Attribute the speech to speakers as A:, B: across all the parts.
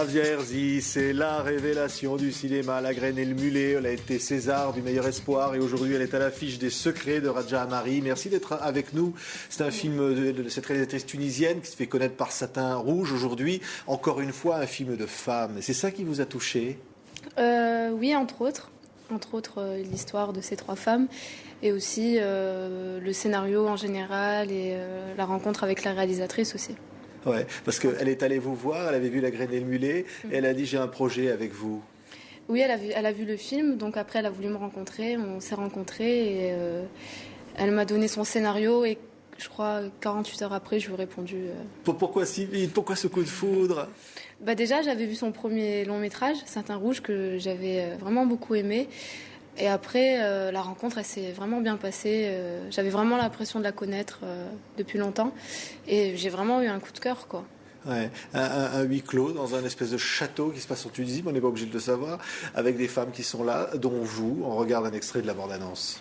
A: Avia Herzi, c'est la révélation du cinéma. La Graine et le Mulet, elle a été César du meilleur espoir et aujourd'hui elle est à l'affiche des Secrets de Raja Amari. Merci d'être avec nous. C'est un film de cette réalisatrice tunisienne qui se fait connaître par Satin Rouge aujourd'hui. Encore une fois, un film de femme. Et c'est ça qui vous a touché?
B: Oui, entre autres. Entre autres, l'histoire de ces trois femmes et aussi le scénario en général et la rencontre avec la réalisatrice aussi.
A: Ouais, parce qu'elle est allée vous voir, elle avait vu La Graine et le Mulet, et elle a dit j'ai un projet avec vous.
B: Oui, elle a vu le film, donc après elle a voulu me rencontrer, on s'est rencontrés et elle m'a donné son scénario et je crois 48 heures après je lui ai répondu.
A: Pourquoi si vite? Pourquoi ce coup de foudre?
B: Déjà j'avais vu son premier long métrage, Satin Rouge, que j'avais vraiment beaucoup aimé. Et après, la rencontre, elle s'est vraiment bien passée. J'avais vraiment l'impression de la connaître depuis longtemps. Et j'ai vraiment eu un coup de cœur, quoi.
A: Ouais, un huis clos dans un espèce de château qui se passe en Tunisie, mais on n'est pas obligé de le savoir, avec des femmes qui sont là, dont vous. On regarde un extrait de la bande-annonce.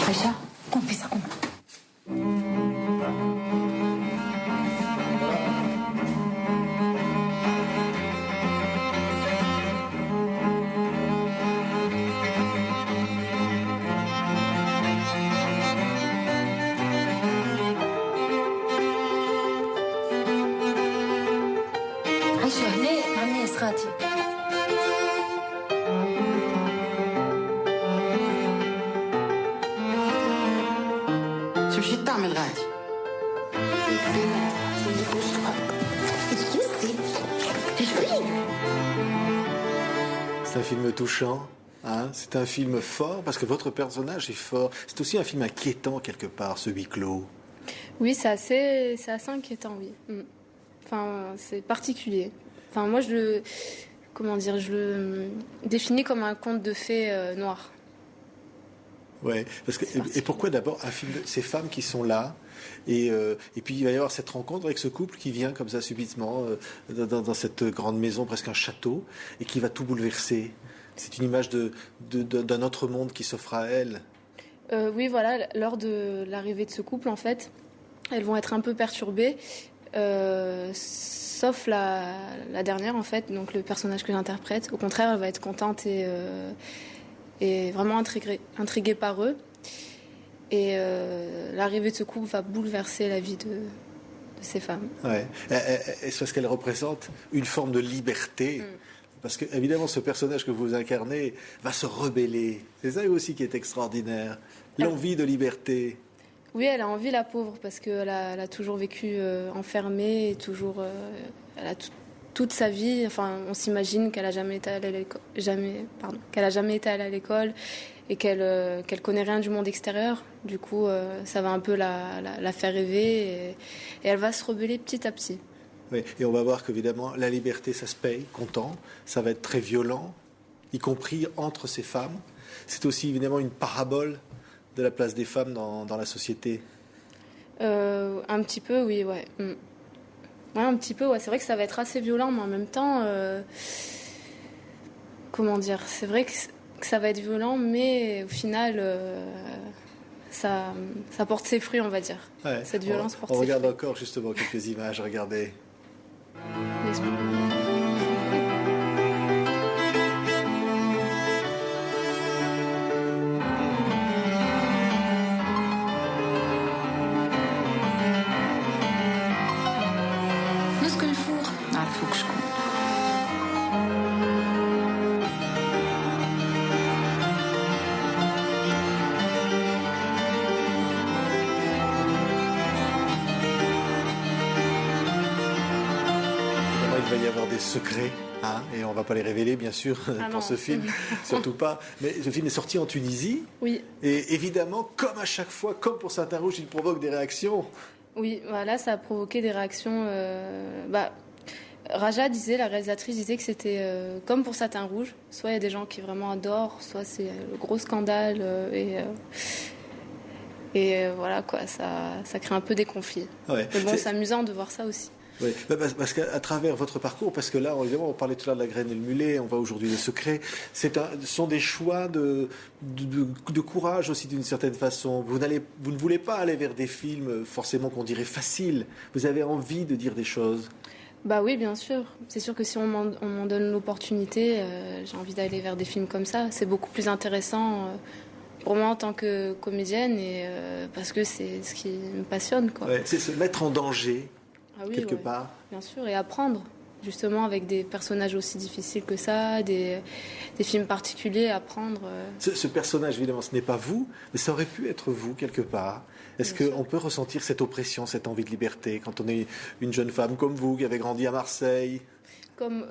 C: عائشة قوم في سقم عايشة هنا مع الناس غادي تمشي تعمل غادي
A: C'est un film touchant, hein, c'est un film fort, parce que votre personnage est fort. C'est aussi un film inquiétant quelque part, ce huis clos.
B: Oui, c'est assez inquiétant, oui. Enfin, c'est particulier. Enfin, moi, je le définis comme un conte de fées noir.
A: Ouais, parce que, et pourquoi d'abord un film de ces femmes qui sont là et puis il va y avoir cette rencontre avec ce couple qui vient comme ça subitement dans cette grande maison, presque un château, et qui va tout bouleverser. C'est une image d'un autre monde qui s'offre à elle.
B: Oui, voilà, lors de l'arrivée de ce couple, en fait, elles vont être un peu perturbées, sauf la dernière, en fait, donc le personnage que j'interprète. Au contraire, elle va être contente et vraiment intriguée par eux. Et l'arrivée de ce couple va bouleverser la vie de ces femmes.
A: Ouais. Est-ce parce qu'elle représente une forme de liberté? Parce que, évidemment, ce personnage que vous incarnez va se rebeller. C'est ça aussi qui est extraordinaire. L'envie de liberté.
B: Oui, elle a envie, la pauvre, parce qu'elle a toujours vécu enfermée, et toujours, elle a toute sa vie. Enfin, on s'imagine qu'elle a jamais été allée à l'école, qu'elle a jamais été allée à l'école et qu'elle connaît rien du monde extérieur. Du coup, ça va un peu la faire rêver et elle va se rebeller petit à petit.
A: Oui, et on va voir qu'évidemment, la liberté, ça se paye, comptant. Ça va être très violent, y compris entre ces femmes. C'est aussi évidemment une parabole de la place des femmes dans la société.
B: Un petit peu, oui, ouais. Ouais, un petit peu, ouais. C'est vrai que ça va être assez violent, mais en même temps, comment dire, c'est vrai que ça va être violent, mais au final, ça porte ses fruits, on va dire. Ouais. Cette violence porte ses fruits.
A: On regarde encore justement quelques images, regardez.
C: نسكن الفوق نعرفوك شكون
A: Il va y avoir des secrets, hein, et on ne va pas les révéler, bien sûr, pour ce film, surtout pas. Mais ce film est sorti en Tunisie.
B: Oui.
A: Et évidemment, comme à chaque fois, comme pour Satin Rouge, il provoque des réactions.
B: Oui, voilà, ça a provoqué des réactions. Raja disait, la réalisatrice disait que c'était comme pour Satin Rouge. Soit il y a des gens qui vraiment adorent, soit c'est le gros scandale. Et voilà, quoi, ça crée un peu des conflits.
A: Ouais.
B: Mais bon, c'est amusant de voir ça aussi.
A: Oui, parce qu'à travers votre parcours, parce que là, évidemment, on parlait tout à l'heure de La Graine et le Mulet, on va aujourd'hui des secrets, ce sont des choix de courage aussi d'une certaine façon. Vous ne voulez pas aller vers des films forcément qu'on dirait faciles. Vous avez envie de dire des choses.
B: Bah oui, bien sûr. C'est sûr que si on m'en donne l'opportunité, j'ai envie d'aller vers des films comme ça. C'est beaucoup plus intéressant pour moi en tant que comédienne, et parce que c'est ce qui me passionne, quoi.
A: Ouais, c'est se mettre en danger.
B: Ah oui,
A: quelque part.
B: Bien sûr, et apprendre, justement, avec des personnages aussi difficiles que ça, des films particuliers, apprendre.
A: Ce personnage, évidemment, ce n'est pas vous, mais ça aurait pu être vous, quelque part. Est-ce qu'on peut ressentir cette oppression, cette envie de liberté, quand on est une jeune femme comme vous, qui avait grandi à Marseille?
B: Comme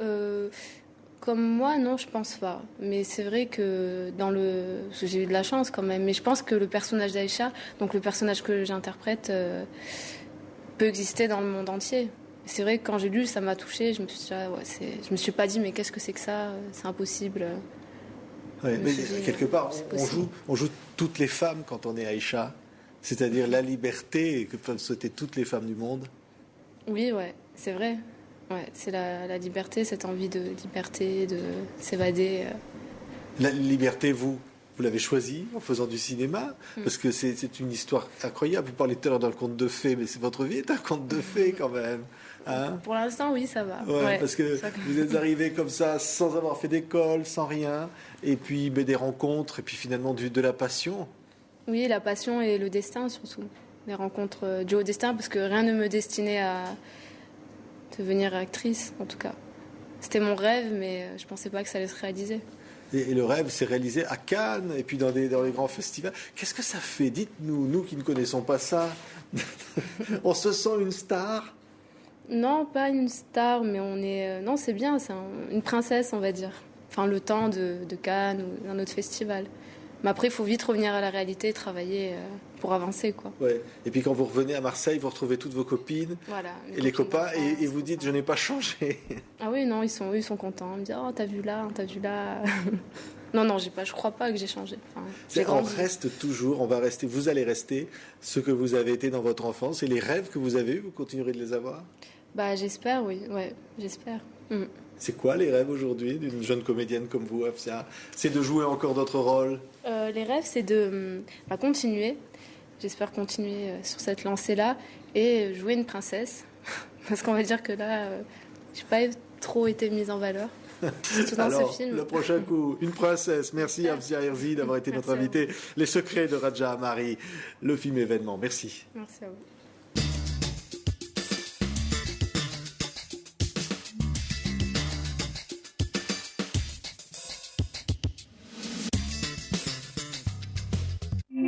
B: moi, non, je pense pas. Mais c'est vrai que j'ai eu de la chance quand même. Mais je pense que le personnage d'Aïcha, donc le personnage que j'interprète, peut exister dans le monde entier. C'est vrai que quand j'ai lu, ça m'a touchée. Je me suis pas dit, mais qu'est-ce que c'est que ça? C'est impossible.
A: Ouais, mais quelque part, on joue toutes les femmes quand on est Aïcha. C'est-à-dire la liberté que peuvent souhaiter toutes les femmes du monde.
B: Oui, ouais, c'est vrai. Ouais, c'est la liberté, cette envie de liberté, de s'évader.
A: La liberté, vous l'avez choisie en faisant du cinéma, parce que c'est une histoire incroyable. Vous parlez tout à l'heure d'un conte de fées, mais votre vie est un conte de fées quand même. Hein?
B: Pour l'instant, oui, ça va.
A: Ouais, parce que vous êtes arrivé comme ça, sans avoir fait d'école, sans rien, et puis des rencontres, et puis finalement de la passion.
B: Oui, la passion et le destin surtout. Les rencontres dues au destin, parce que rien ne me destinait à devenir actrice, en tout cas. C'était mon rêve, mais je ne pensais pas que ça allait se réaliser.
A: Et le rêve s'est réalisé à Cannes et puis dans les grands festivals. Qu'est-ce que ça fait? Dites-nous, nous qui ne connaissons pas ça. On se sent une star?
B: Non, pas une star, mais on est... non, c'est bien, c'est une princesse, on va dire. Enfin, le temps de Cannes ou d'un autre festival. Mais après, il faut vite revenir à la réalité et travailler pour avancer, quoi.
A: Ouais. Et puis quand vous revenez à Marseille, vous retrouvez toutes vos copines,
B: voilà,
A: et les copains, et vous dites, je n'ai pas changé.
B: Ah oui, non, ils sont contents. Ils me disent, oh, t'as vu là, t'as vu là. Non, je crois pas que j'ai changé. Enfin,
A: on reste toujours, on va rester, vous allez rester ce que vous avez été dans votre enfance, et les rêves que vous avez eus, vous continuerez de les avoir?
B: Bah, j'espère, oui, ouais, j'espère.
A: C'est quoi les rêves aujourd'hui d'une jeune comédienne comme vous, Afsia? C'est de jouer encore d'autres rôles?
B: Les rêves, c'est de continuer. J'espère continuer sur cette lancée-là et jouer une princesse. Parce qu'on va dire que là, je n'ai pas trop été mise en valeur. Surtout dans ce film.
A: Le prochain coup, une princesse. Merci Afsia Herzi d'avoir été notre invitée. Les secrets de Radja Amari, le film événement. Merci.
B: Merci à vous.